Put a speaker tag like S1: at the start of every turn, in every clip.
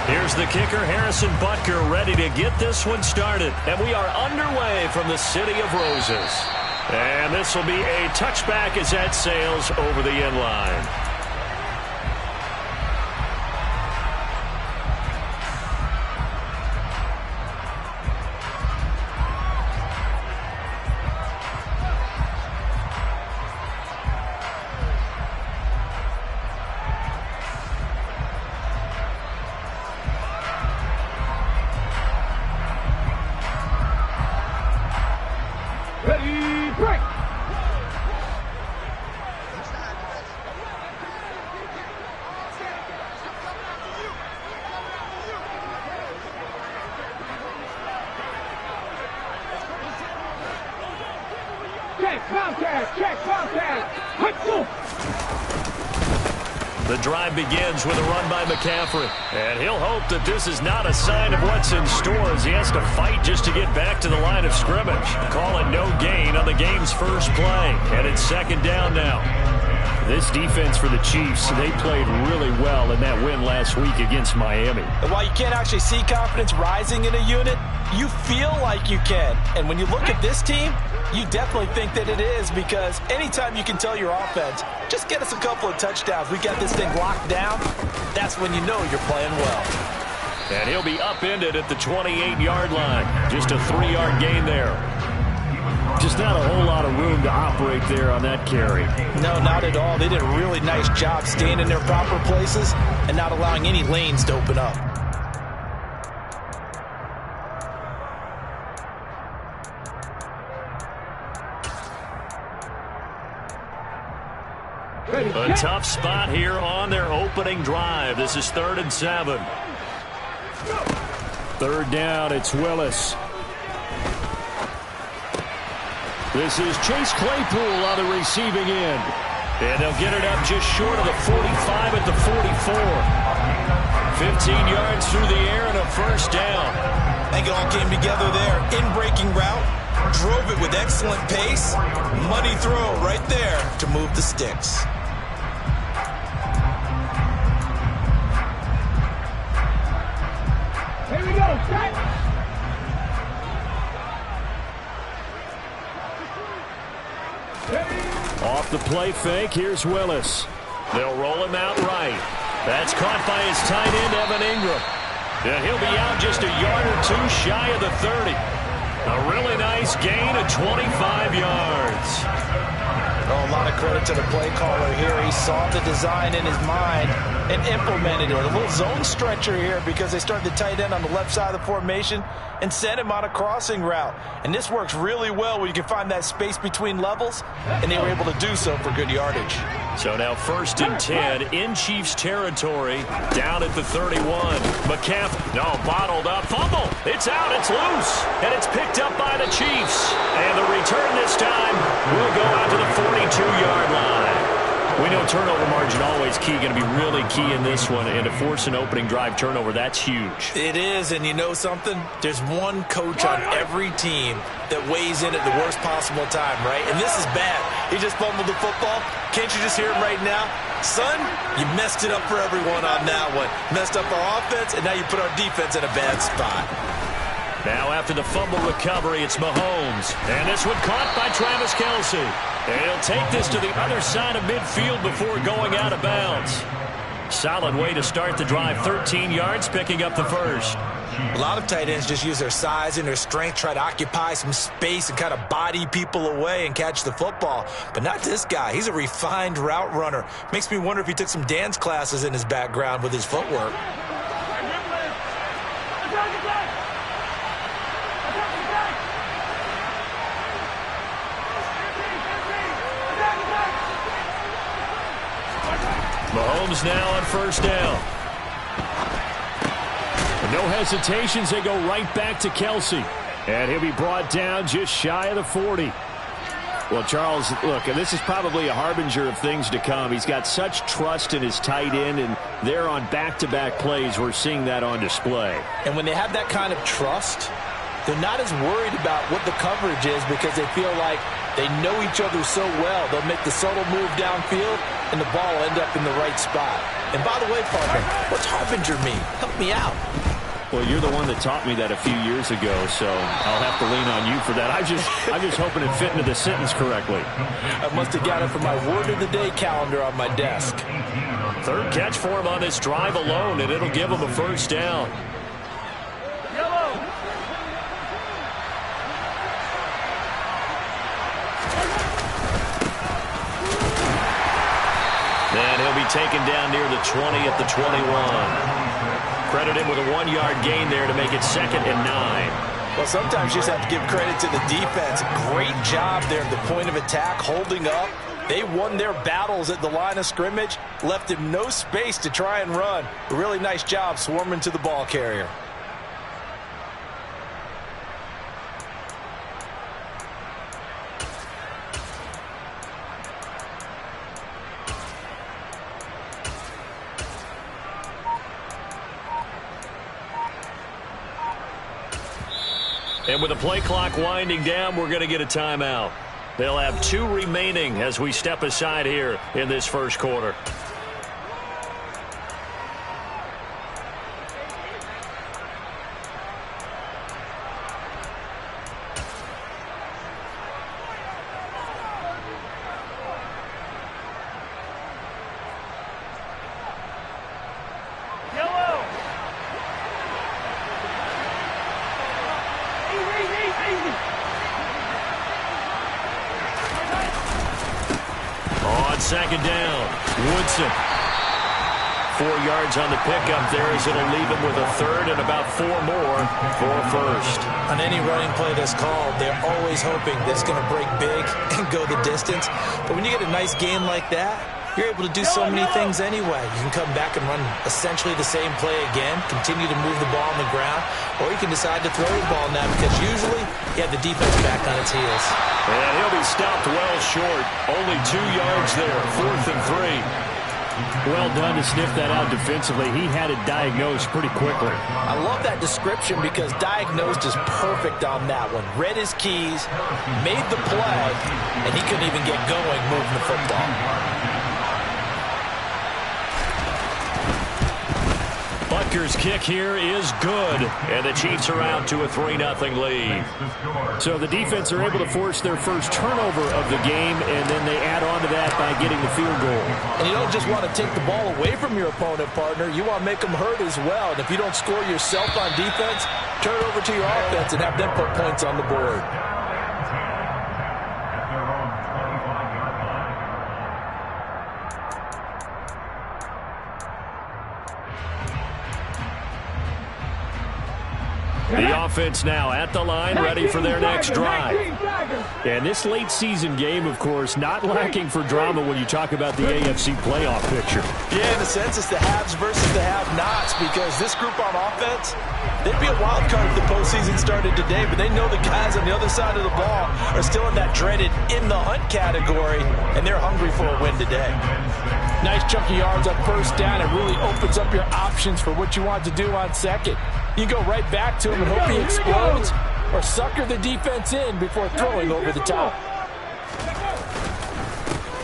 S1: Here's the kicker, Harrison Butker, ready to get this one started. And we are underway from the City of Roses. And this will be a touchback as that sails over the end line. The drive begins with a run by McCaffrey. And he'll hope that this is not a sign of what's in store as he has to fight just to get back to the line of scrimmage. Call it no gain on the game's first play. And it's second down now.
S2: This defense for the Chiefs, they played really well in that win last week against Miami.
S3: And while you can't actually see confidence rising in a unit, you feel like you can. And when you look at this team, you definitely think that it is, because anytime you can tell your offense, just get us a couple of touchdowns, we got this thing locked down, that's when you know you're playing well.
S1: And he'll be upended at the 28-yard line. Just a 3-yard gain there.
S2: Just not a whole lot of room to operate there on that carry.
S3: No, not at all. They did a really nice job staying in their proper places and not allowing any lanes to open up.
S1: A tough spot here on their opening drive. This is 3rd and 7.
S2: 3rd down, it's Willis. This is Chase Claypool on the receiving end.
S1: And they'll get it up just short of the 45 at the 44. 15 yards through the air and a first down.
S3: I think it all came together there. In-breaking route, drove it with excellent pace. Money throw right there to move the sticks.
S4: Here we go, set.
S2: Off the play fake, here's Willis.
S1: They'll roll him out right. That's caught by his tight end, Evan Ingram. And he'll be out just a yard or two shy of the 30. A really nice gain of 25 yards.
S3: Oh, a lot of credit to the play caller here. He saw the design in his mind and implemented it. A little zone stretcher here because they started the tight end on the left side of the formation and sent him on a crossing route. And this works really well when you can find that space between levels, and they were able to do so for good yardage.
S1: So now 1st and 10 in Chiefs territory, down at the 31. McCaffrey, no, bottled up, fumble. It's out, it's loose, and it's picked up by the Chiefs. And the return this time will go out to the 42-yard line. We know turnover margin always key, going to be really key in this one, and to force an opening drive turnover, that's huge.
S3: It is, and you know something? There's one coach on every team that weighs in at the worst possible time, right? And this is bad. He just fumbled the football. Can't you just hear him right now? Son, you messed it up for everyone on that one. Messed up our offense, and now you put our defense in a bad spot.
S1: Now after the fumble recovery, it's Mahomes. And this one caught by Travis Kelce. And he'll take this to the other side of midfield before going out of bounds. Solid way to start the drive. 13 yards, picking up the first.
S3: A lot of tight ends just use their size and their strength, try to occupy some space and kind of body people away and catch the football. But not this guy. He's a refined route runner. Makes me wonder if he took some dance classes in his background with his footwork.
S1: Mahomes now on 1st down.
S2: No hesitations, they go right back to Kelce. And he'll be brought down just shy of the 40. Well, Charles, look, this is probably a harbinger of things to come. He's got such trust in his tight end, and they're on back-to-back plays. We're seeing that on display.
S3: And when they have that kind of trust, they're not as worried about what the coverage is because they feel like They know each other so well. They'll make the subtle move downfield, and the ball will end up in the right spot. And by the way, partner, what's harbinger mean? Help me out.
S2: Well, you're the one that taught me that a few years ago, so I'll have to lean on you for that. I'm just hoping it fit into the sentence correctly.
S3: I must have got it from my word of the day calendar on my desk.
S1: Third catch for him on this drive alone, and it'll give him a first down. And he'll be taken down near the 20 at the 21. Credit him with a 1-yard gain there to make it 2nd and 9.
S3: Well, sometimes you just have to give credit to the defense. Great job there at the point of attack, holding up. They won their battles at the line of scrimmage, left him no space to try and run. A really nice job swarming to the ball carrier.
S1: And with the play clock winding down, we're going to get a timeout. They'll have 2 remaining as we step aside here in this first quarter. Second down, Woodson. 4 yards on the pickup there as it'll leave him with a third and about 4 more for a first.
S3: On any running play that's called, they're always hoping that it's going to break big and go the distance. But when you get a nice game like that, you're able to do so many things anyway. You can come back and run essentially the same play again, continue to move the ball on the ground, or you can decide to throw the ball now because usually you have the defense back on its heels.
S1: And he'll be stopped well short. Only 2 yards there, 4th and 3.
S2: Well done to sniff that out defensively. He had it diagnosed pretty quickly.
S3: I love that description because diagnosed is perfect on that one. Read his keys, made the play, and he couldn't even get going moving the football.
S1: Butker's kick here is good, and the Chiefs are out to a 3-0 lead.
S2: So the defense are able to force their first turnover of the game, and then they add on to that by getting the field goal.
S3: And you don't just want to take the ball away from your opponent, partner. You want to make them hurt as well. And if you don't score yourself on defense, turn it over to your offense and have them put points on the board.
S1: The offense now at the line, ready for their next drive.
S2: And this late season game, of course, not lacking for drama when you talk about the AFC playoff picture.
S3: Yeah, in a sense, it's the haves versus the have-nots because this group on offense, they'd be a wild card if the postseason started today, but they know the guys on the other side of the ball are still in that dreaded in-the-hunt category, and they're hungry for a win today. Nice chunky yards up first down. It really opens up your options for what you want to do on second. You go right back to him and hope he explodes or sucker the defense in before throwing over the top.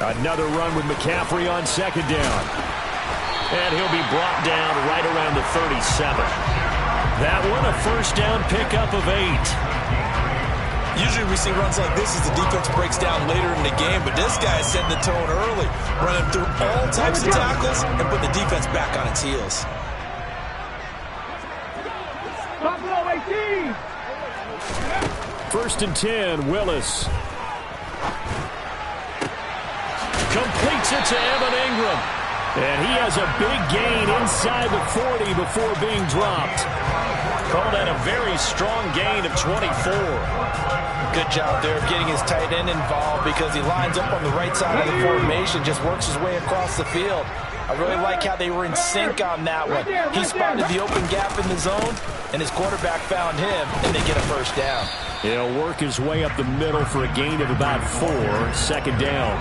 S2: Another run with McCaffrey on second down.
S1: And he'll be brought down right around the 37. That one a first down pickup of 8.
S3: Usually we see runs like this as the defense breaks down later in the game, but this guy is setting the tone early, running through all types of tackles and put the defense back on its heels.
S2: First and 10, Willis.
S1: Completes it to Evan Ingram.
S2: And he has a big gain inside the 40 before being dropped.
S1: Call that a very strong gain of 24.
S3: Good job there of getting his tight end involved because he lines up on the right side of the formation, just works his way across the field. I really like how they were in sync on that one. He spotted the open gap in the zone, and his quarterback found him, and they get a first down.
S2: He'll work his way up the middle for a gain of about 4, second down.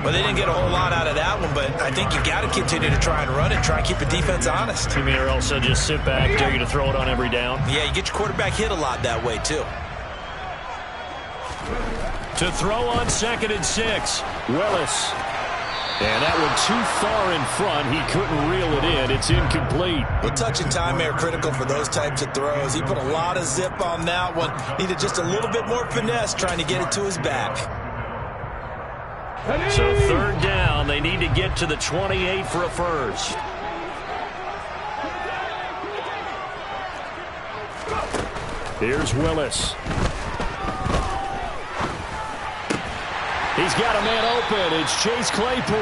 S3: Well, they didn't get a whole lot out of that one, but I think you got to continue to try and run it, try and keep the defense honest.
S1: You mean or else they'll just sit back, dare you to throw it on every down?
S3: Yeah, you get your quarterback hit a lot that way, too.
S1: To throw on 2nd and 6.
S2: Willis. And that one too far in front. He couldn't reel it in. It's incomplete.
S3: Well, touch and time are critical for those types of throws. He put a lot of zip on that one. Needed just a little bit more finesse trying to get it to his back.
S1: So 3rd down. They need to get to the 28 for a first.
S2: Here's Willis. He's got a man open. It's Chase Claypool.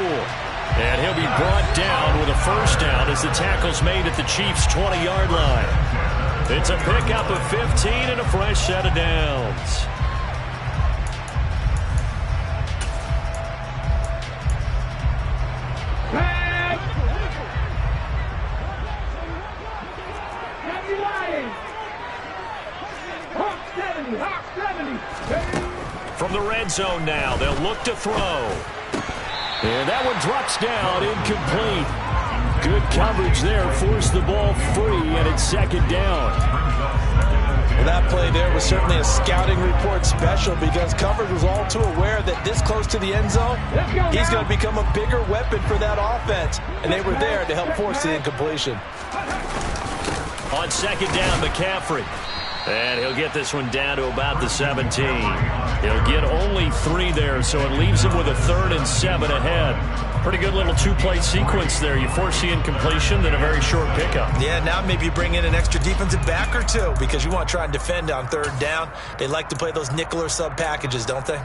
S1: And he'll be brought down with a first down as the tackle's made at the Chiefs' 20-yard line. It's a pickup of 15 and a fresh set of downs. From the red zone now, they'll look to throw.
S2: And that one drops down, incomplete. Good coverage there, forced the ball free, and it's 2nd down.
S3: Well, that play there was certainly a scouting report special because coverage was all too aware that this close to the end zone, he's going to become a bigger weapon for that offense. And they were there to help force the incompletion.
S1: On 2nd down, McCaffrey. And he'll get this one down to about the 17. He'll get only 3 there, so it leaves him with a 3rd and 7 ahead. Pretty good little 2-play sequence there. You force the incompletion, then a very short pickup.
S3: Yeah, now maybe you bring in an extra defensive back or 2 because you want to try and defend on 3rd down. They like to play those nickel or sub packages, don't they?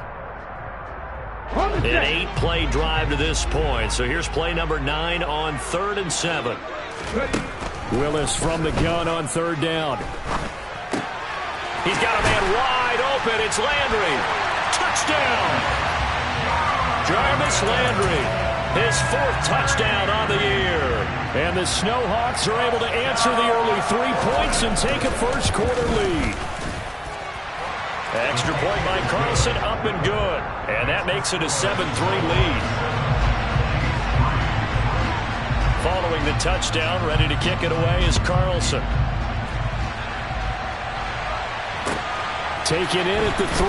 S1: An 8-play drive to this point. So here's play number 9 on 3rd and 7.
S2: Willis from the gun on 3rd down.
S1: He's got a man wide open. It's Landry. Touchdown. Jarvis Landry, his 4th touchdown on the year.
S2: And the Snowhawks are able to answer the early 3 points and take a first-quarter lead.
S1: Extra point by Carlson, up and good. And that makes it a 7-3 lead. Following the touchdown, ready to kick it away is Carlson.
S2: Taken in at the 3.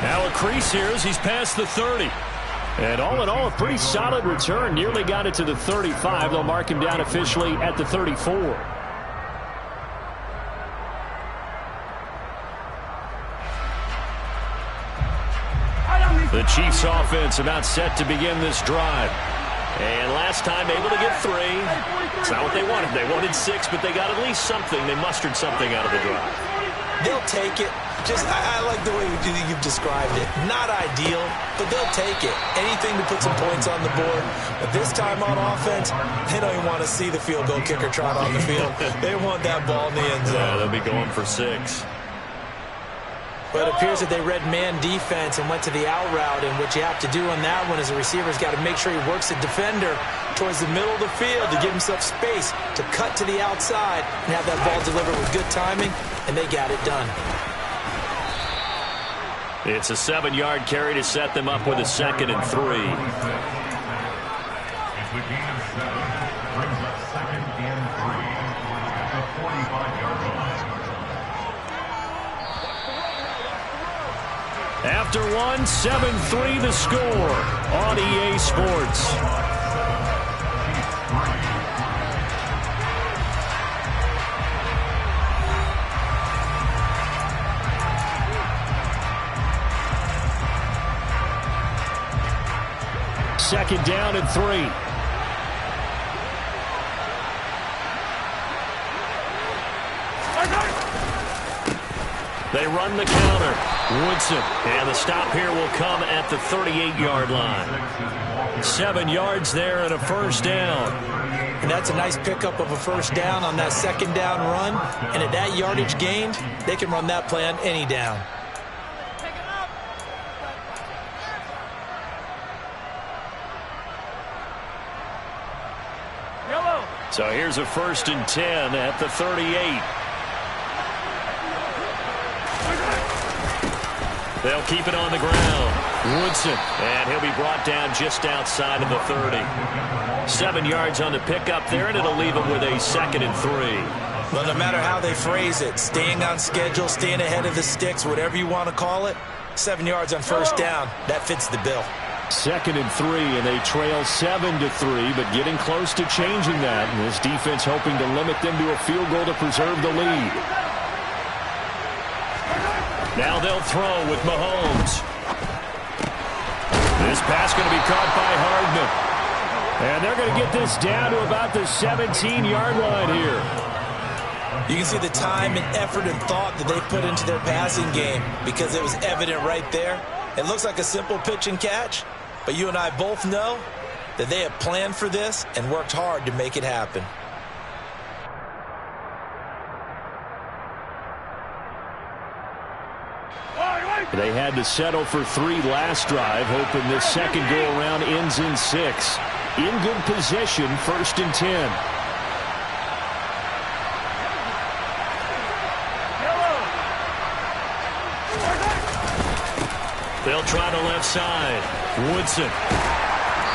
S1: Now a crease here as he's past the 30.
S2: And all in all, a pretty solid return. Nearly got it to the 35. They'll mark him down officially at the 34.
S1: The Chiefs offense about set to begin this drive. And last time able to get 3. It's not what they wanted. They wanted 6, but they got at least something. They mustered something out of the drive.
S3: They'll take it. I like the way you've described it. Not ideal, but they'll take it. Anything to put some points on the board. But this time on offense, they don't even want to see the field goal kicker trot on the field. They want that ball in the end zone.
S1: Yeah, they'll be going for 6.
S3: But it appears that they read man defense and went to the out route. And what you have to do on that one is the receiver's got to make sure he works the defender towards the middle of the field to give himself space to cut to the outside and have that ball delivered with good timing, and they got it done.
S1: It's a 7-yard carry to set them up with a 2nd and 3. After one, 7-3 the score on EA Sports.
S2: Second down and 3.
S1: They run the counter. Woodson, and the stop here will come at the 38-yard line. 7 yards there and a first down.
S3: And that's a nice pickup of a first down on that second down run. And at that yardage gained, they can run that play on any down.
S1: So here's a 1st and 10 at the 38. They'll keep it on the ground. Woodson, and he'll be brought down just outside of the 30. 7 yards on the pickup there, and it'll leave him with a 2nd and 3.
S3: Well, no matter how they phrase it, staying on schedule, staying ahead of the sticks, whatever you want to call it, 7 yards on first down, that fits the bill.
S2: 2nd and 3, and they trail 7-3, but getting close to changing that. And this defense hoping to limit them to a field goal to preserve the lead.
S1: Now they'll throw with Mahomes. This pass going to be caught by Hardman.
S2: And they're going to get this down to about the 17-yard line here.
S3: You can see the time and effort and thought that they put into their passing game because it was evident right there. It looks like a simple pitch and catch, but you and I both know that they have planned for this and worked hard to make it happen.
S2: They had to settle for 3 last drive, hoping this second go-around ends in 6. In good position, 1st and 10.
S1: They'll try the left side. Woodson.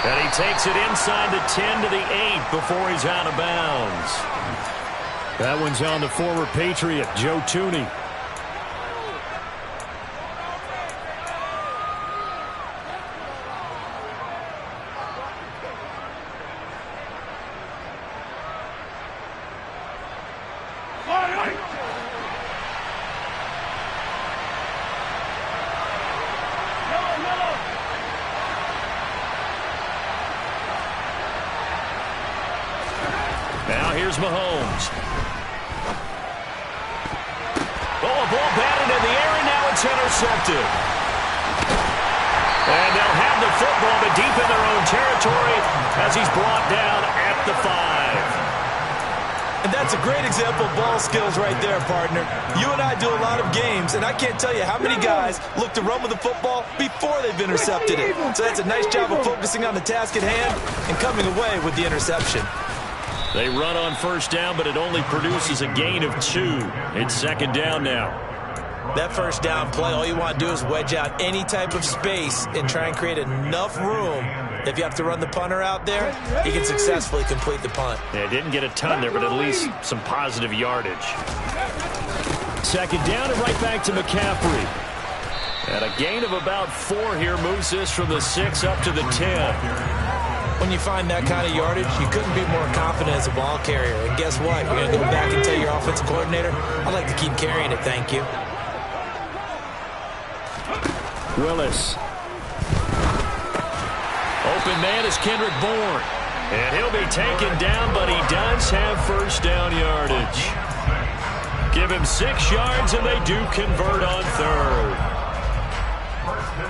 S1: And he takes it inside the 10 to the 8 before he's out of bounds.
S2: That one's on the former Patriot, Joe Tooney.
S1: Now here's Mahomes. Oh, a ball batted in the air, and now it's intercepted. And they'll have the football, but deep in their own territory as he's brought down at the 5.
S3: And that's a great example of ball skills right there, partner. You and I do a lot of games, and I can't tell you how many guys look to run with the football before they've intercepted it. So that's a nice job of focusing on the task at hand and coming away with the interception.
S1: They run on first down, but it only produces a gain of 2. It's 2nd down now.
S3: That first down play, all you want to do is wedge out any type of space and try and create enough room. If you have to run the punter out there, he can successfully complete the punt.
S1: Yeah, didn't get a ton there, but at least some positive yardage.
S2: 2nd down and right back to McCaffrey.
S1: And a gain of about 4 here moves this from the 6 up to the 10.
S3: When you find that kind of yardage, you couldn't be more confident as a ball carrier. And guess what? You're going to go back and tell your offensive coordinator, I'd like to keep carrying it, thank you.
S2: Willis.
S1: Open man is Kendrick Bourne. And he'll be taken down, but he does have first down yardage. Give him 6 yards, and they do convert on 3rd.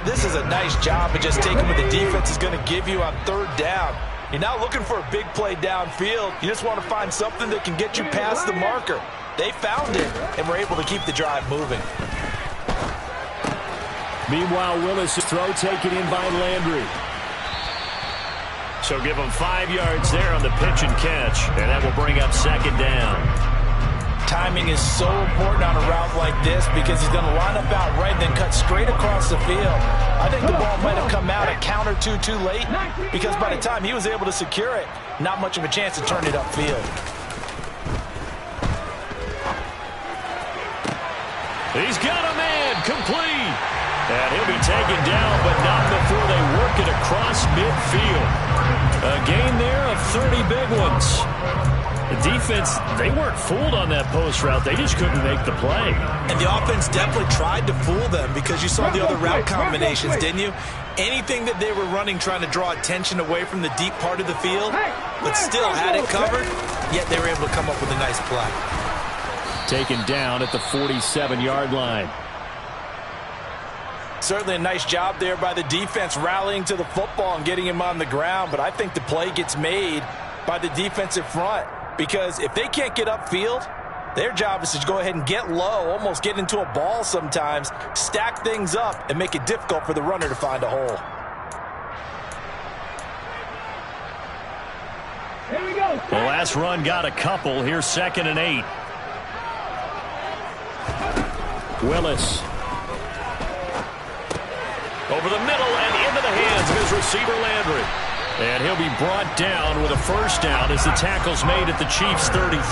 S3: This is a nice job of just taking what the defense is going to give you on 3rd down. You're not looking for a big play downfield. You just want to find something that can get you past the marker. They found it, and were able to keep the drive moving.
S2: Meanwhile, Willis' throw taken in by Landry.
S1: So give him 5 yards there on the pitch and catch, and that will bring up 2nd down.
S3: Timing is so important on a route like this because he's going to line up out right and then cut straight across the field. I think the ball might have come out a count or two too late because by the time he was able to secure it, not much of a chance to turn it upfield.
S1: He's got a man complete. And he'll be taken down, but not before they work it across midfield. A gain there of 30 big ones. The defense, they weren't fooled on that post route. They just couldn't make the play.
S3: And the offense definitely tried to fool them because you saw the other route combinations, didn't you? Anything that they were running trying to draw attention away from the deep part of the field, but still had it covered, yet they were able to come up with a nice play.
S2: Taken down at the 47-yard line.
S3: Certainly a nice job there by the defense rallying to the football and getting him on the ground, but I think the play gets made by the defensive front. Because if they can't get upfield, their job is to go ahead and get low, almost get into a ball sometimes, stack things up, and make it difficult for the runner to find a hole.
S1: Here we go. The last run got a couple. Here's 2nd and 8.
S2: Willis.
S1: Over the middle and into the hands of his receiver, Landry. And he'll be brought down with a first down as the tackle's made at the Chiefs' 33.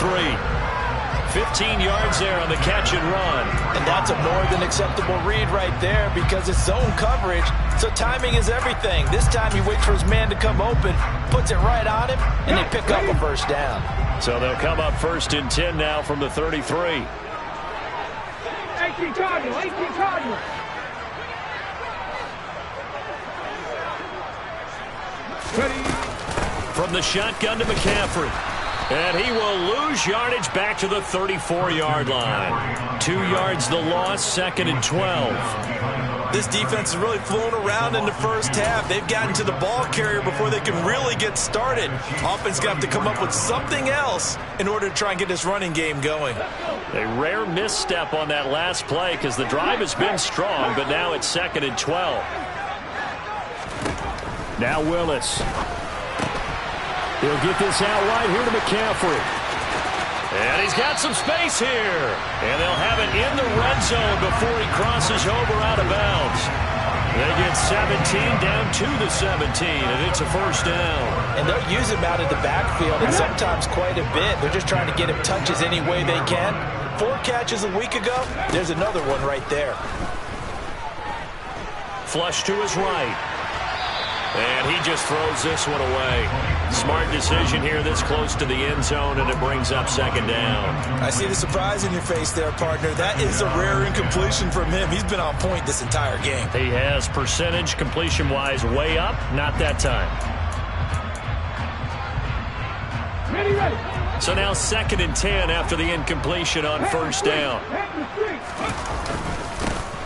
S1: 15 yards there on the catch and run.
S3: And that's a more than acceptable read right there because it's zone coverage, so timing is everything. This time he waits for his man to come open, puts it right on him, and they pick up a first down.
S1: So they'll come up 1st and 10 now from the 33.
S4: 18 Cardinal, 18 Cardinal. Ready.
S1: From the shotgun to McCaffrey. And he will lose yardage back to the 34-yard line. 2 yards the loss, 2nd and 12.
S3: This defense has really flown around in the first half. They've gotten to the ball carrier before they can really get started. Offense got to come up with something else in order to try and get this running game going.
S1: A rare misstep on that last play because the drive has been strong, but now it's 2nd and 12.
S2: Now Willis. He'll get this out wide here to McCaffrey.
S1: And he's got some space here. And they'll have it in the red zone before he crosses over out of bounds. They get 17 down to the 17, and it's a first down.
S3: And they'll use him out of the backfield, and sometimes quite a bit. They're just trying to get him touches any way they can. 4 catches a week ago. There's another one right there.
S1: Flush to his right. And he just throws this one away. Smart decision here this close to the end zone, and it brings up 2nd down.
S3: I see the surprise in your face there, partner. That is a rare incompletion from him. He's been on point this entire game.
S1: He has percentage completion-wise way up. Not that time.
S4: Ready, ready.
S1: So now 2nd and 10 after the incompletion on first down.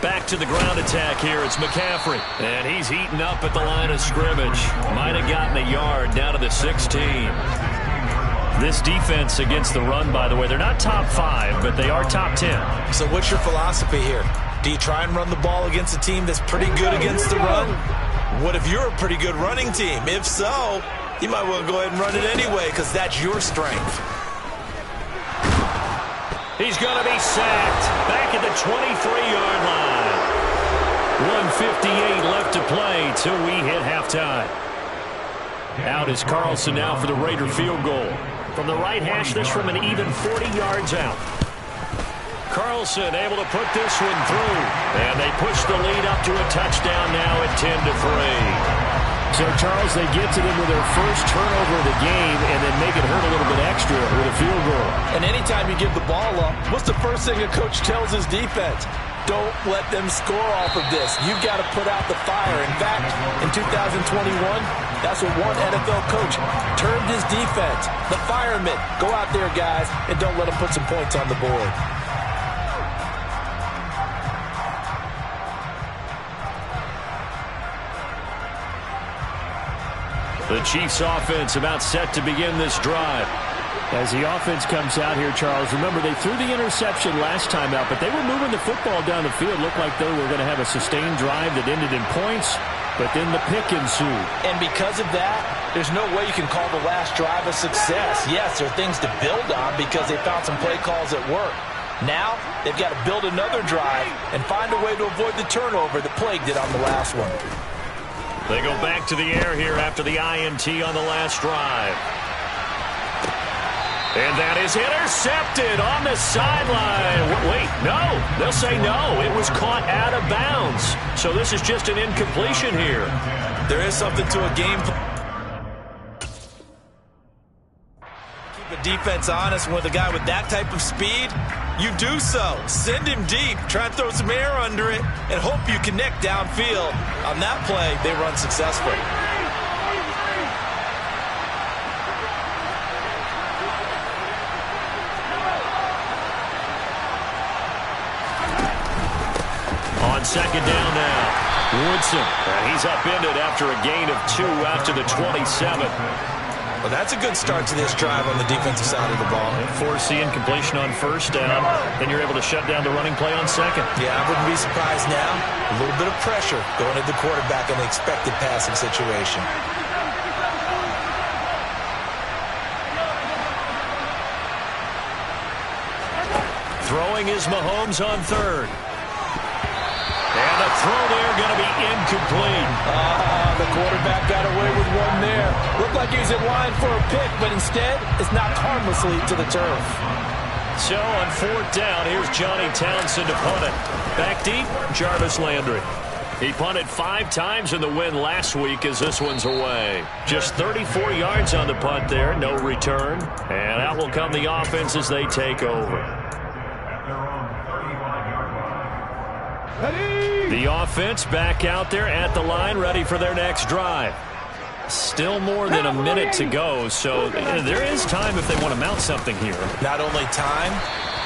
S1: Back to the ground attack here. It's McCaffrey. And he's eaten up at the line of scrimmage. Might have gotten a yard down to the 16. This defense against the run, by the way, they're not top 5, but they are top 10.
S3: So what's your philosophy here? Do you try and run the ball against a team that's pretty good against the run? What if you're a pretty good running team? If so, you might well go ahead and run it anyway because that's your strength.
S1: He's going to be sacked back at the 23-yard line. 1:58 left to play till we hit halftime. Out is Carlson now for the Raider field goal. From the right hash, this from an even 40 yards out. Carlson able to put this one through. And they push the lead up to a touchdown now at 10-3.
S2: So, Charles, they get to them with their first turnover of the game and then make it hurt a little bit extra with a field goal.
S3: And anytime you give the ball up, what's the first thing a coach tells his defense? Don't let them score off of this. You've got to put out the fire. In fact, in 2021, that's what one NFL coach termed his defense. The firemen. Go out there, guys, and don't let them put some points on the board.
S1: The Chiefs offense about set to begin this drive.
S2: As the offense comes out here, Charles, remember they threw the interception last time out, but they were moving the football down the field. Looked like they were going to have a sustained drive that ended in points, but then the pick ensued.
S3: And because of that, there's no way you can call the last drive a success. Yes, there are things to build on because they found some play calls that work. Now, they've got to build another drive and find a way to avoid the turnover that plagued it on the last one.
S1: They go back to the air here after the INT on the last drive. And that is intercepted on the sideline. Wait, no. They'll say no. It was caught out of bounds. So this is just an incompletion here.
S3: There is something to a game plan. Keep a defense honest with a guy with that type of speed. You do so. Send him deep. Try and throw some air under it and hope you connect downfield. On that play, they run successfully.
S1: On second down now, Woodson. And he's upended after a gain of 2 out to the 27.
S3: Well, that's a good start to this drive on the defensive side of the ball.
S1: Force the incompletion on first down. Then you're able to shut down the running play on second.
S3: Yeah, I wouldn't be surprised now. A little bit of pressure going at the quarterback in the expected passing situation.
S1: Throwing is Mahomes on third. And the throw there going to be incomplete.
S3: The quarterback got away with one there. Looked like he was in line for a pick, but instead, it's knocked harmlessly to the turf.
S1: So on 4th down, here's Johnny Townsend to punt it. Back deep, Jarvis Landry. He punted 5 times in the win last week as this one's away. Just 34 yards on the punt there, no return. And out will come the offense as they take over. The offense back out there at the line, ready for their next drive. Still more than a minute to go, so there is time if they want to mount something here.
S3: Not only time,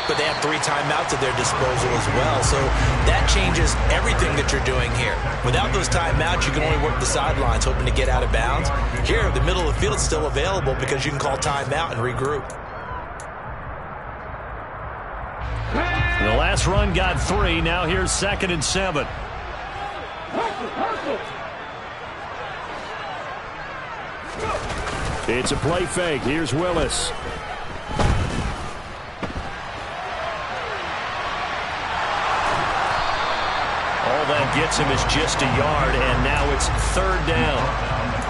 S3: but they have 3 timeouts at their disposal as well. So that changes everything that you're doing here. Without those timeouts, you can only work the sidelines, hoping to get out of bounds. Here, the middle of the field is still available because you can call timeout and regroup.
S1: The last run got 3. Now here's 2nd and 7.
S2: It's a play fake. Here's Willis.
S1: All that gets him is just a yard, and now it's 3rd down.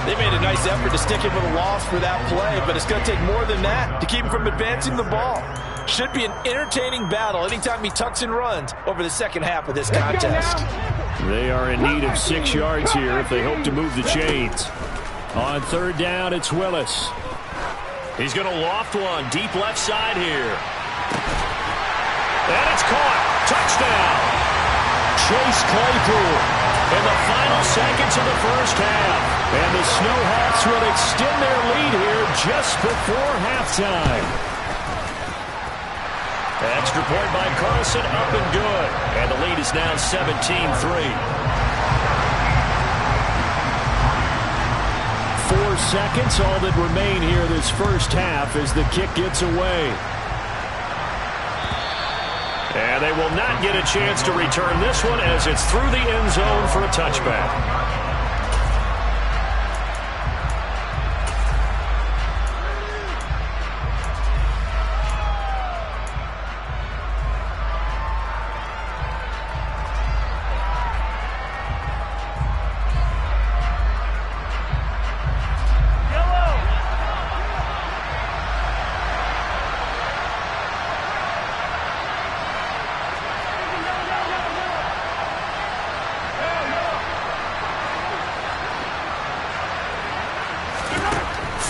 S3: They made a nice effort to stick him with a loss for that play, but it's going to take more than that to keep him from advancing the ball. Should be an entertaining battle anytime he tucks and runs over the second half of this contest.
S2: They are in need of 6 yards here if they hope to move the chains. On 3rd down, it's Willis.
S1: He's going to loft one deep left side here. And it's caught. Touchdown. Chase Claypool in the final seconds of the first half. And the Snowhawks will extend their lead here just before halftime. Extra point by Carlson, up and good. And the lead is now 17-3.
S2: 4 seconds, all that remain here this first half as the kick gets away.
S1: And they will not get a chance to return this one as it's through the end zone for a touchback.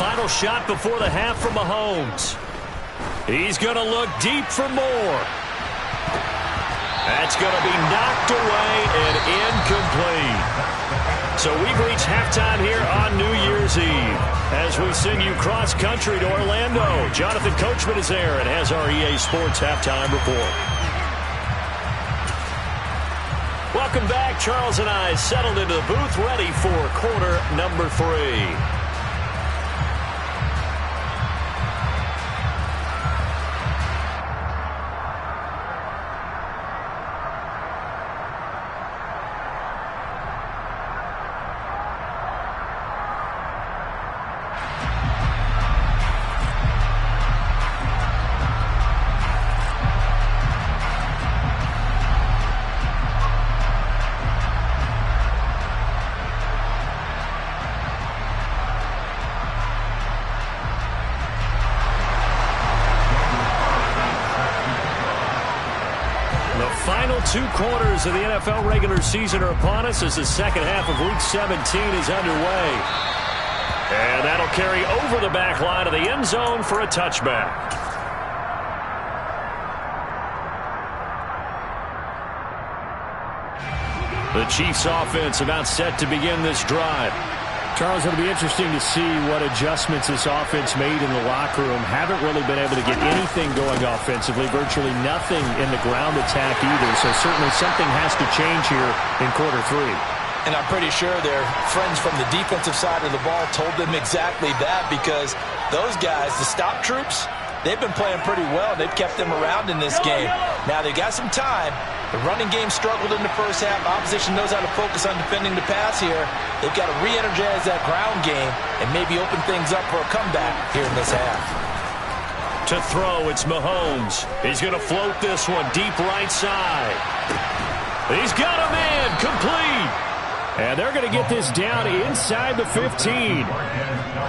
S1: Final shot before the half from Mahomes. He's going to look deep for more. That's going to be knocked away and incomplete. So we've reached halftime here on New Year's Eve. As we send you cross-country to Orlando, Jonathan Coachman is there and has our EA Sports halftime report. Welcome back. Charles and I settled into the booth, ready for quarter number 3. Final 2 quarters of the NFL regular season are upon us as the second half of Week 17 is underway. And that'll carry over the back line of the end zone for a touchback. The Chiefs offense about set to begin this drive.
S2: Charles, it'll be interesting to see what adjustments this offense made in the locker room. Haven't really been able to get anything going offensively, virtually nothing in the ground attack either. So certainly something has to change here in quarter 3.
S3: And I'm pretty sure their friends from the defensive side of the ball told them exactly that, because those guys, the stop troops, they've been playing pretty well. They've kept them around in this game. Now they got some time. The running game struggled in the first half. Opposition knows how to focus on defending the pass here. They've got to re-energize that ground game and maybe open things up for a comeback here in this half.
S1: To throw, it's Mahomes. He's going to float this one deep right side. He's got a man complete.
S2: And they're going to get this down inside the 15.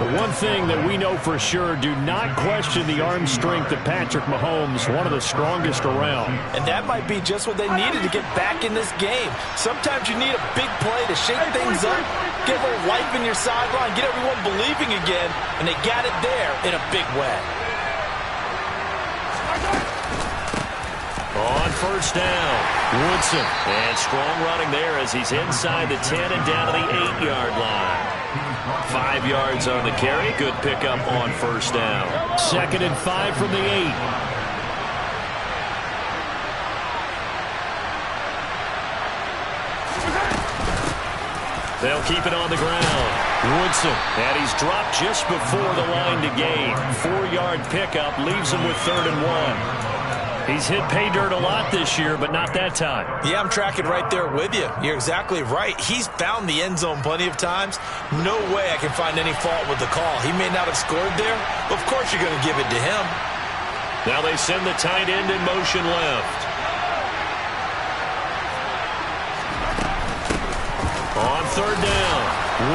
S2: The one thing that we know for sure, do not question the arm strength of Patrick Mahomes, one of the strongest around.
S3: And that might be just what they needed to get back in this game. Sometimes you need a big play to shake things up, get a little life in your sideline, get everyone believing again, and they got it there in a big way.
S1: On first down, Woodson. And strong running there as he's inside the 10 and down to the 8-yard line. 5 yards on the carry. Good pickup on first down.
S2: 2nd and 5 from the 8.
S1: They'll keep it on the ground. Woodson. And he's dropped just before the line to gain. 4-yard pickup leaves him with 3rd and 1. He's hit pay dirt a lot this year, but not that time.
S3: Yeah, I'm tracking right there with you. You're exactly right. He's found the end zone plenty of times. No way I can find any fault with the call. He may not have scored there, but of course you're going to give it to him.
S1: Now they send the tight end in motion left. On 3rd down,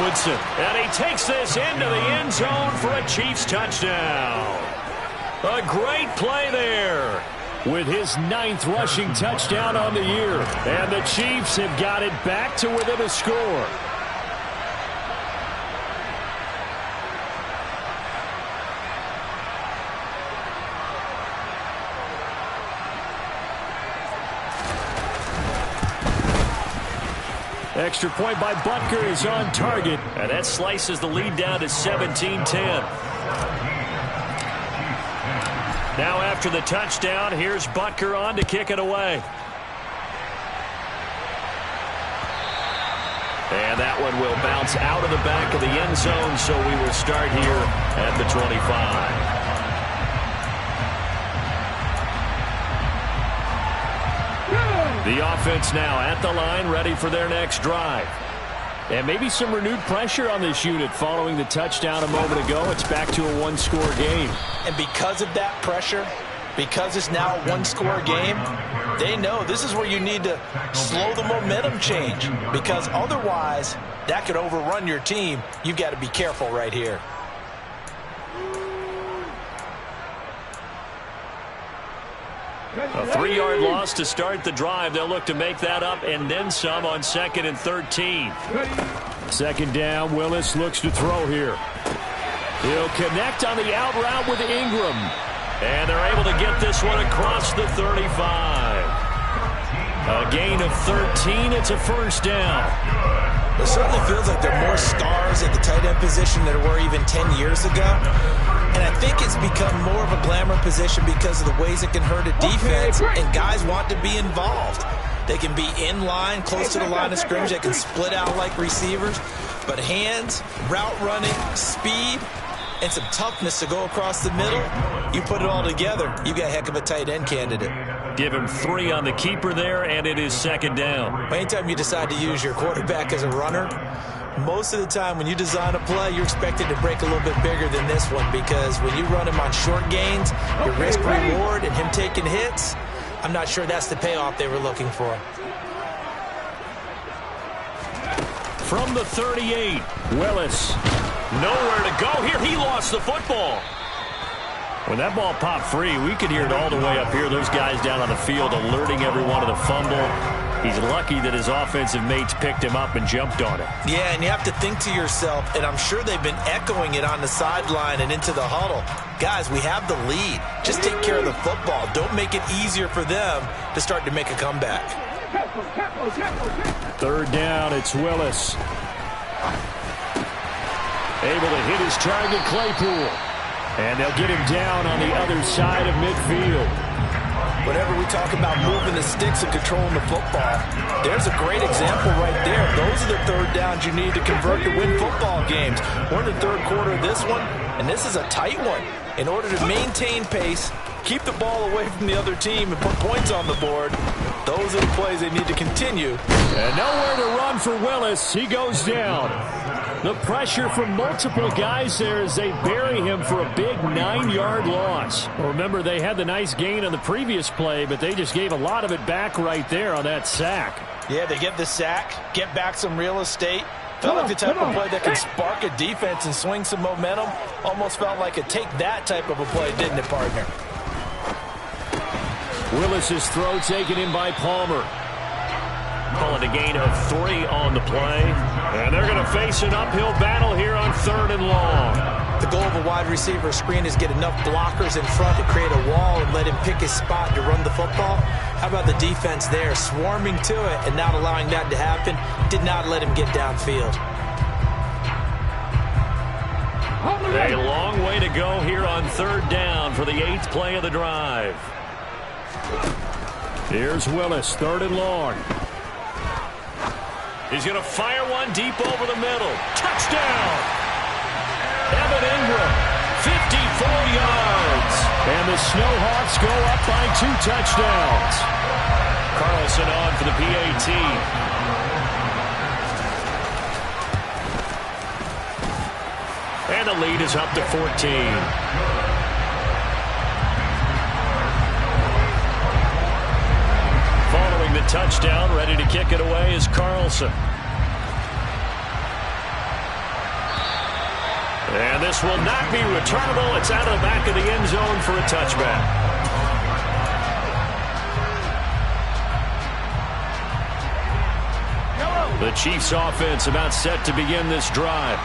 S1: Woodson. And he takes this into the end zone for a Chiefs touchdown. A great play there.
S2: With his 9th rushing touchdown on the year. And the Chiefs have got it back to within a score. Extra point by Butker is on target.
S1: And that slices the lead down to 17-10. Now after the touchdown, here's Butker on to kick it away. And that one will bounce out of the back of the end zone, so we will start here at the 25. The offense now at the line, ready for their next drive. And maybe some renewed pressure on this unit following the touchdown a moment ago. It's back to a 1-score game.
S3: And because of that pressure, because it's now a 1-score game, they know this is where you need to slow the momentum change. Because otherwise, that could overrun your team. You've got to be careful right here.
S1: A 3-yard loss to start the drive. They'll look to make that up and then some on 2nd and 13.
S2: 2nd down, Willis looks to throw here. He'll connect on the out route with Ingram.
S1: And they're able to get this one across the 35. A gain of 13. It's a 1st down.
S3: It certainly feels like there are more stars at the tight end position than there were even 10 years ago. And I think it's become more of a glamour position because of the ways it can hurt a defense, and guys want to be involved. They can be in line, close to the line of scrimmage. They can split out like receivers. But hands, route running, speed, and some toughness to go across the middle, you put it all together, you got a heck of a tight end candidate.
S1: Give him 3 on the keeper there, and it is 2nd down.
S3: Anytime you decide to use your quarterback as a runner, most of the time when you design a play, you're expected to break a little bit bigger than this one, because when you run him on short gains, your risk reward and him taking hits, I'm not sure that's the payoff they were looking for.
S2: From the 38, Willis.
S1: Nowhere to go here. He lost the football.
S2: When that ball popped free, we could hear it all the way up here. Those guys down on the field alerting everyone of the fumble. He's lucky that his offensive mates picked him up and jumped on it.
S3: Yeah, and you have to think to yourself, and I'm sure they've been echoing it on the sideline and into the huddle. Guys, we have the lead. Just take care of the football. Don't make it easier for them to start to make a comeback.
S2: 3rd down, it's Willis. Able to hit his target, Claypool. And they'll get him down on the other side of midfield.
S3: Whenever we talk about moving the sticks and controlling the football, there's a great example right there. Those are the 3rd downs you need to convert to win football games. We're in the 3rd quarter of this one, and this is a tight one. In order to maintain pace, keep the ball away from the other team, and put points on the board, those are the plays they need to continue.
S2: And nowhere to run for Willis. He goes down. The pressure from multiple guys there as they bury him for a big 9-yard loss. Well, remember, they had the nice gain on the previous play, but they just gave a lot of it back right there on that sack.
S3: Yeah, they get the sack, get back some real estate. Felt like the type of play that can spark a defense and swing some momentum. Almost felt like a take that type of a play, didn't it, partner?
S2: Willis's throw taken in by Palmer.
S1: Calling a gain of 3 on the play. And they're going to face an uphill battle here on 3rd and long.
S3: The goal of a wide receiver screen is get enough blockers in front to create a wall and let him pick his spot to run the football. How about the defense there, swarming to it and not allowing that to happen? Did not let him get downfield.
S1: A long way to go here on 3rd down for the 8th play of the drive.
S2: Here's Willis, 3rd and long.
S1: He's going to fire one deep over the middle. Touchdown! Evan Ingram, 54 yards.
S2: And the Snowhawks go up by 2 touchdowns.
S1: Carlson on for the PAT. And the lead is up to 14. Following the touchdown, ready to kick it away is Carlson. And this will not be returnable. It's out of the back of the end zone for a touchback. The Chiefs offense about set to begin this drive.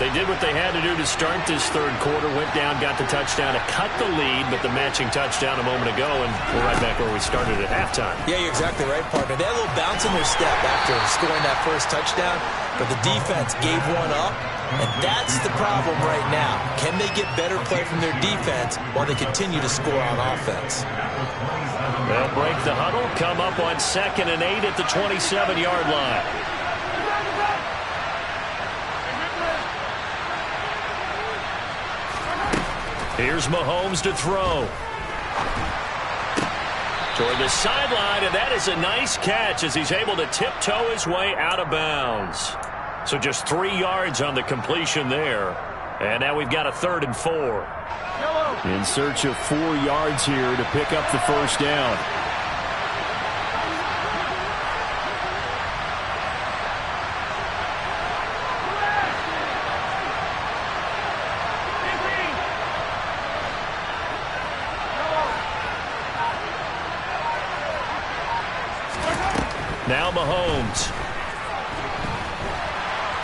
S1: They did what they had to do to start this 3rd quarter, went down, got the touchdown to cut the lead, but the matching touchdown a moment ago, and we're right back where we started at halftime.
S3: Yeah, you're exactly right, partner. They had a little bounce in their step after scoring that first touchdown, but the defense gave one up, and that's the problem right now. Can they get better play from their defense while they continue to score on offense?
S1: They'll break the huddle, come up on 2nd and 8 at the 27-yard line. Here's Mahomes to throw. Toward the sideline, and that is a nice catch as he's able to tiptoe his way out of bounds. So just 3 yards on the completion there. And now we've got a 3rd and 4.
S2: In search of 4 yards here to pick up the first down.
S1: Now Mahomes.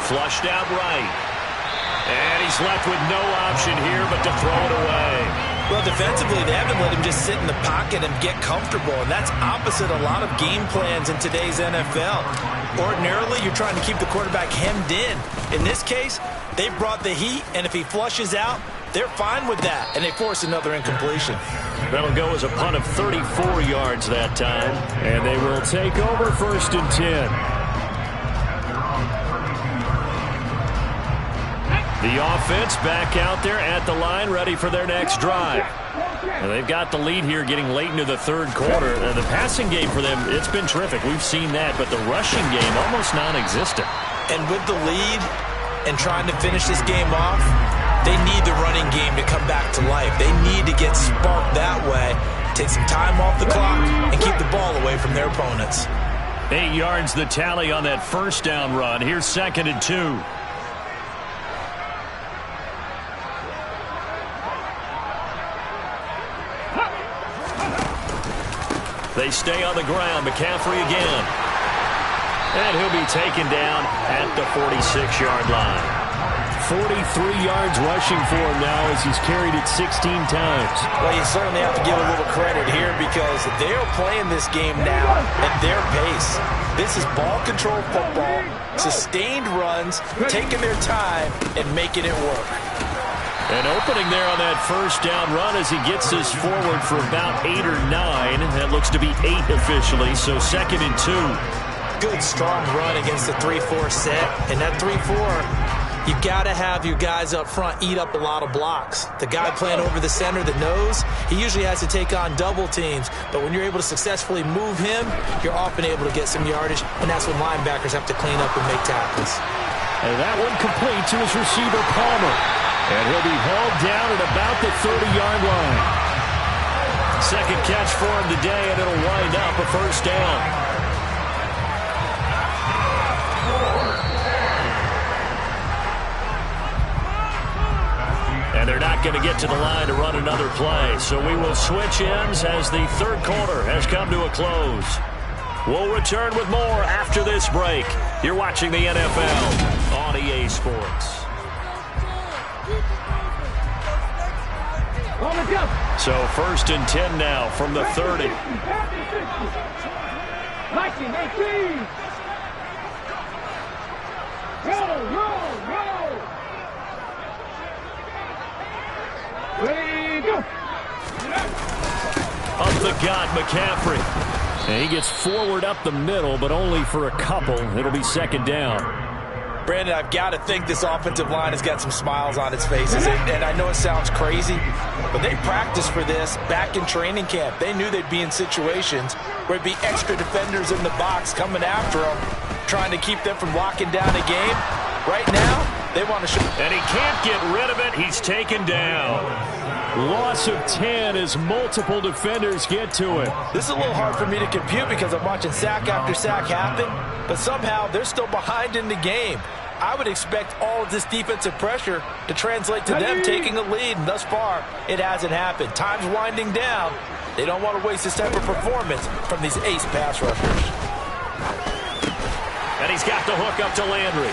S1: Flushed out right. And he's left with no option here but to throw it away.
S3: Well, defensively, they haven't let him just sit in the pocket and get comfortable, and that's opposite a lot of game plans in today's NFL. Ordinarily, you're trying to keep the quarterback hemmed in. In this case, they brought the heat, and if he flushes out, they're fine with that, and they force another incompletion.
S1: That'll go as a punt of 34 yards that time.
S2: And they will take over 1st and 10.
S1: The offense back out there at the line, ready for their next drive. And they've got the lead here getting late into the 3rd quarter. The passing game for them, it's been terrific. We've seen that, but the rushing game almost non-existent.
S3: And with the lead and trying to finish this game off, they need the running game to come back to life. They need to get sparked that way, take some time off the clock, and keep the ball away from their opponents.
S1: 8 yards the tally on that 1st down run. Here's 2nd and 2. They stay on the ground. McCaffrey again. And he'll be taken down at the 46-yard line.
S2: 43 yards rushing for him now as he's carried it 16 times.
S3: Well, you certainly have to give a little credit here because they're playing this game now at their pace. This is ball control football, sustained runs, taking their time, and making it work.
S1: An opening there on that 1st down run as he gets this forward for about 8 or 9. That looks to be 8 officially, so 2nd and 2.
S3: Good, strong run against the 3-4 set. And that 3-4, you've got to have your guys up front eat up a lot of blocks. The guy playing over the center that knows, he usually has to take on double teams. But when you're able to successfully move him, you're often able to get some yardage, and that's when linebackers have to clean up and make tackles.
S2: And that one complete to his receiver, Palmer. And he'll be held down at about the 30-yard line.
S1: 2nd catch for him today, and it'll wind up a 1st down. And they're not going to get to the line to run another play. So we will switch ends as the third quarter has come to a close. We'll return with more after this break. You're watching the NFL on EA Sports. So 1st and 10 now from the 30.
S4: 19-18. Roll. Ready, go.
S1: Up the gut, McCaffrey.
S2: And he gets forward up the middle, but only for a couple. It'll be 2nd down.
S3: Brandon, I've got to think this offensive line has got some smiles on its faces. And I know it sounds crazy, but they practiced for this back in training camp. They knew they'd be in situations where it'd be extra defenders in the box coming after them, trying to keep them from locking down a game. Right now, they want to show.
S1: And he can't get rid of it. He's taken down.
S2: Loss of 10 as multiple defenders get to it.
S3: This is a little hard for me to compute because I'm watching sack after sack happen, but somehow they're still behind in the game. I would expect all of this defensive pressure to translate to them taking a lead, and thus far, it hasn't happened. Time's winding down. They don't want to waste this type of performance from these ace pass rushers.
S1: And he's got the hook up to Landry.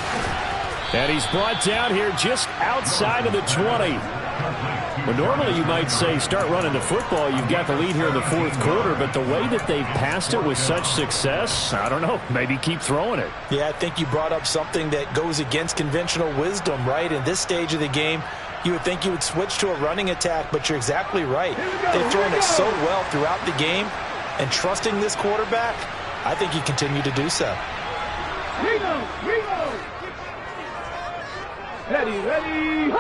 S2: And he's brought down here just outside of the 20. Well, normally you might say start running the football. You've got the lead here in the 4th quarter, but the way that they've passed it with such success, I don't know, maybe keep throwing it.
S3: Yeah, I think you brought up something that goes against conventional wisdom, right? In this stage of the game, you would think you would switch to a running attack, but you're exactly right. They've thrown it so well throughout the game, and trusting this quarterback, I think you continue to do so.
S4: Ready.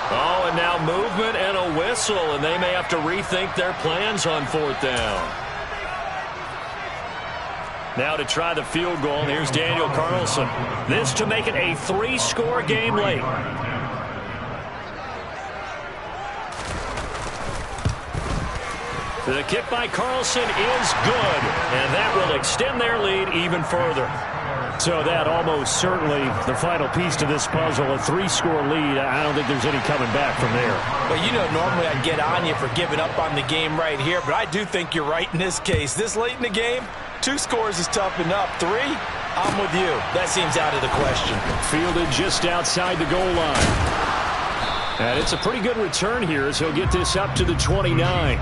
S1: Oh, and now movement and a whistle, and they may have to rethink their plans on 4th down. Now to try the field goal, and here's Daniel Carlson. This to make it a 3-score game late. The kick by Carlson is good, and that will extend their lead even further.
S2: So that almost certainly the final piece to this puzzle, a 3-score lead. I don't think there's any coming back from there.
S3: Well, you know, normally I'd get on you for giving up on the game right here, but I do think you're right in this case. This late in the game, 2 scores is tough enough. 3, I'm with you. That seems out of the question.
S2: Fielded just outside the goal line. And it's a pretty good return here as he'll get this up to the 29.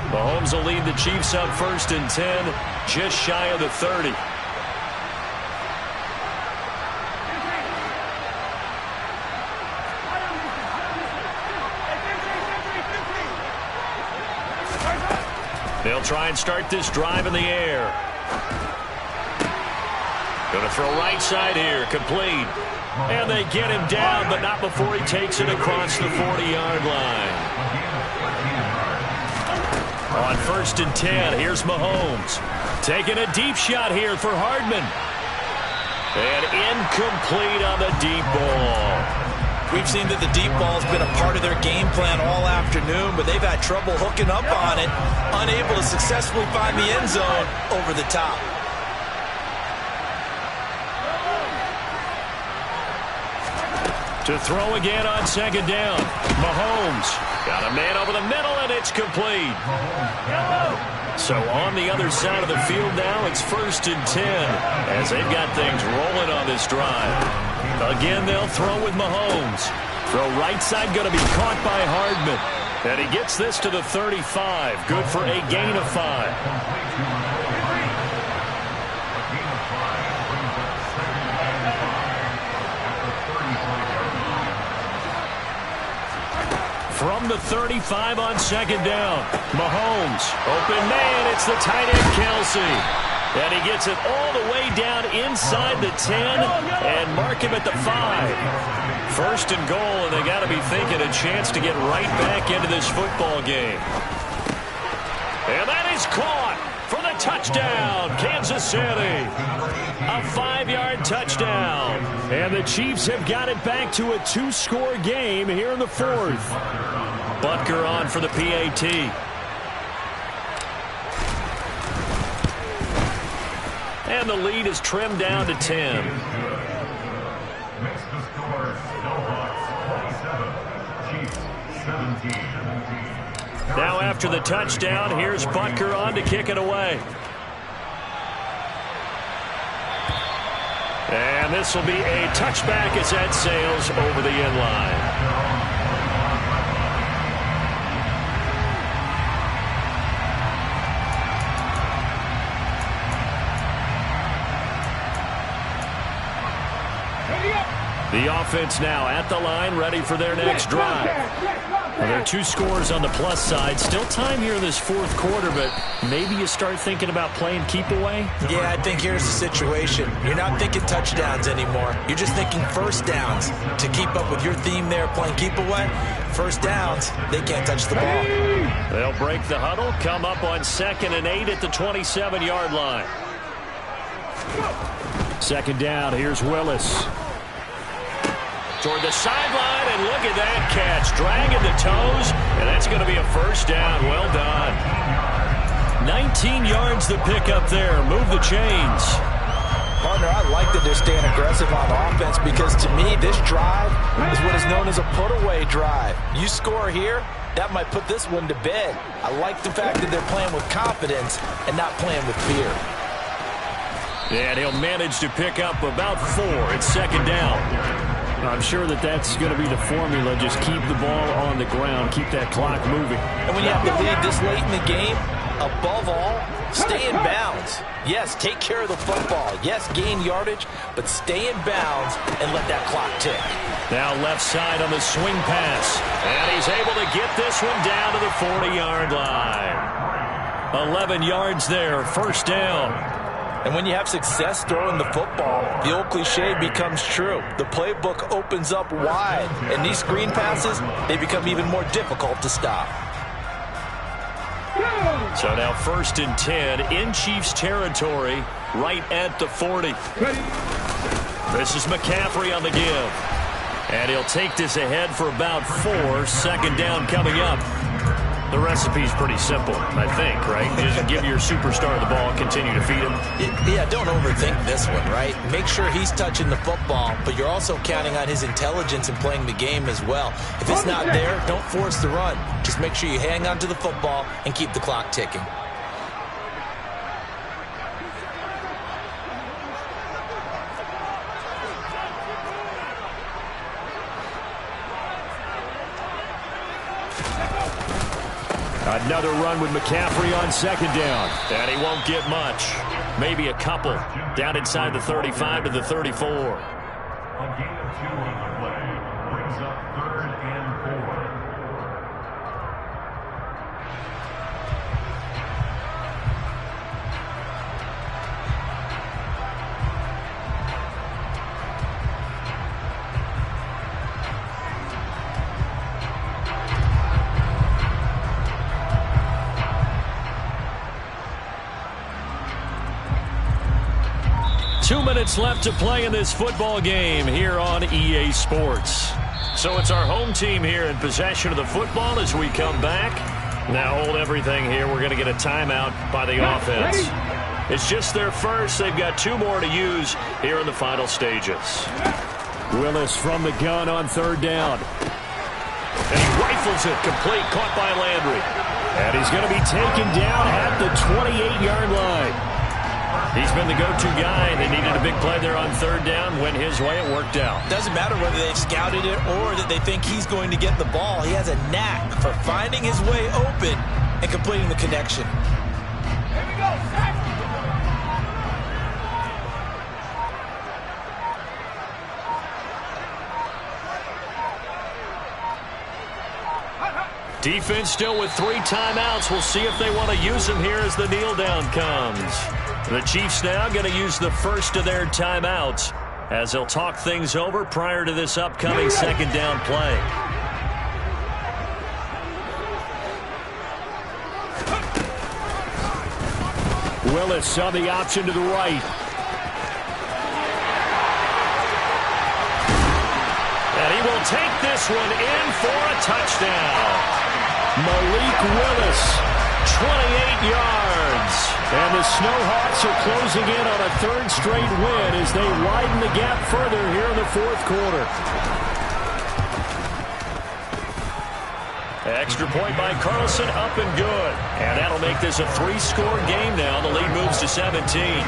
S1: Mahomes will lead the Chiefs up 1st and 10, just shy of the 30. They'll try and start this drive in the air. Going to throw right side here, complete. And they get him down, but not before he takes it across the 40-yard line. On 1st and 10, here's Mahomes. Taking a deep shot here for Hardman. And incomplete on the deep ball.
S3: We've seen that the deep ball's been a part of their game plan all afternoon, but they've had trouble hooking up on it, unable to successfully find the end zone over the top.
S1: To throw again on 2nd down. Mahomes got a man over the middle, and it's complete. So on the other side of the field now, it's 1st and 10 as they've got things rolling on this drive. Again, they'll throw with Mahomes. Throw right side going to be caught by Hardman. And he gets this to the 35. Good for a gain of 5. From the 35 on 2nd down. Mahomes, open man, it's the tight end Kelsey. And he gets it all the way down inside the 10 and mark him at the 5. 1st and goal, and they got to be thinking a chance to get right back into this football game. And that is caught for the Touchdown, Kansas City. A 5-yard touchdown.
S2: And the Chiefs have got it back to a 2-score game here in the 4th.
S1: Butker on for the PAT. And the lead is trimmed down to 10.
S5: Makes the score Seahawks 27, Chiefs 17.
S1: Now after the touchdown, here's Butker on to kick it away. And this will be a touchback as that sails over the end line. The offense now at the line, ready for their next drive. Well, there are 2 scores on the plus side. Still time here in this 4th quarter, but maybe you start thinking about playing keep away?
S3: Yeah, I think here's the situation. You're not thinking touchdowns anymore. You're just thinking first downs. To keep up with your theme there, playing keep away, first downs, they can't touch the ball.
S1: They'll break the huddle, come up on 2nd and 8 at the 27-yard line.
S2: 2nd down, here's Willis.
S1: Toward the sideline, and look at that catch. Dragging the toes, and that's going to be a first down. Well done. 19 yards to pick up there. Move the chains.
S3: Partner, I like that they're staying aggressive on offense because to me, this drive is what is known as a put-away drive. You score here, that might put this one to bed. I like the fact that they're playing with confidence and not playing with fear.
S1: And he'll manage to pick up about 4. It's 2nd down.
S2: I'm sure that that's going to be the formula. Just keep the ball on the ground. Keep that clock moving.
S3: And when you have the lead this late in the game, above all, stay in bounds. Yes, take care of the football. Yes, gain yardage, but stay in bounds and let that clock tick.
S1: Now left side on the swing pass. And he's able to get this one down to the 40-yard line. 11 yards there, first down.
S3: And when you have success throwing the football, the old cliche becomes true. The playbook opens up wide, and these screen passes, they become even more difficult to stop.
S1: So now 1st and 10 in Chiefs territory, right at the 40. This is McCaffrey on the give. And he'll take this ahead for about 4. 2nd down coming up. The recipe's pretty simple, I think, right? Just give your superstar the ball, continue to feed him.
S3: Yeah, don't overthink this one, right? Make sure he's touching the football, but you're also counting on his intelligence in playing the game as well. If it's not there, don't force the run. Just make sure you hang on to the football and keep the clock ticking.
S2: Another run with McCaffrey on 2nd down.
S1: And he won't get much. Maybe a couple. Down inside the 35 to the 34.
S5: A gain of 2 on the play brings up 3rd and 4.
S1: 2 minutes left to play in this football game here on EA Sports. So it's our home team here in possession of the football as we come back. Now hold everything here. We're going to get a timeout by the offense. It's just their first. They've got 2 more to use here in the final stages.
S2: Willis from the gun on 3rd down.
S1: And he rifles it complete, caught by Landry.
S2: And he's going to be taken down at the 28-yard line.
S1: He's been the go-to guy. They needed a big play there on 3rd down. Went his way. It worked out.
S3: Doesn't matter whether they've scouted it or that they think he's going to get the ball. He has a knack for finding his way open and completing the connection.
S4: Here we go.
S1: Defense still with 3 timeouts. We'll see if they want to use them here as the kneel down comes. The Chiefs now going to use the first of their timeouts as they'll talk things over prior to this upcoming 2nd down play.
S2: Willis on the option to the right.
S1: And he will take this one in for a touchdown.
S2: Malik Willis,
S1: 28 yards.
S2: And the Snowhawks are closing in on a third straight win as they widen the gap further here in the fourth quarter.
S1: Extra point by Carlson, up and good. And that'll make this a 3-score game now. The lead moves to 17.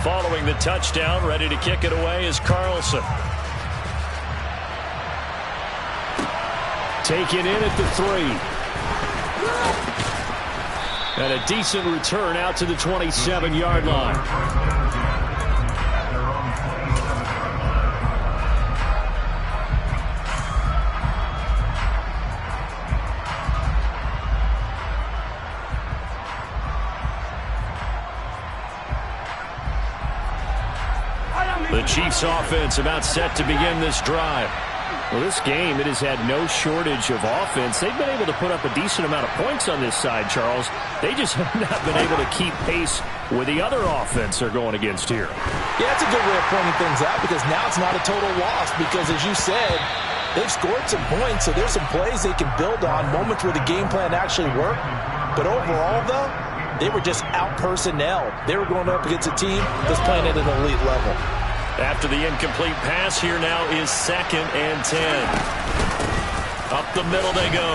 S1: Following the touchdown, ready to kick it away is Carlson.
S2: Taken in at the 3. And a decent return out to the 27-yard line.
S1: The Chiefs offense about set to begin this drive.
S2: Well, this game, it has had no shortage of offense. They've been able to put up a decent amount of points on this side, Charles. They just have not been able to keep pace with the other offense they're going against here.
S3: Yeah, that's a good way of pointing things out because now it's not a total loss because, as you said, they've scored some points, so there's some plays they can build on, moments where the game plan actually worked. But overall, though, they were just out personnel. They were going up against a team that's playing at an elite level.
S1: After the incomplete pass, here now is 2nd and 10. Up the middle they go.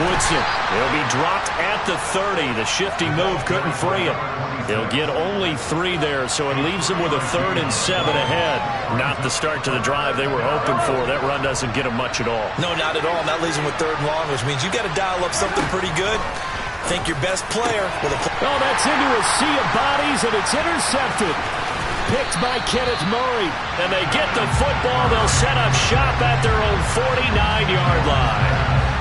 S1: Woodson, he'll be dropped at the 30. The shifty move couldn't free him. They'll get only 3 there, so it leaves them with a 3rd and 7 ahead. Not the start to the drive they were hoping for. That run doesn't get them much at all.
S3: No, not at all. And that leaves them with 3rd and long, which means you got to dial up something pretty good. Think your best player with a...
S2: Oh, that's into a sea of bodies, and it's intercepted. Picked by Kenneth Murray.
S1: And they get the football. They'll set up shop at their own 49-yard line.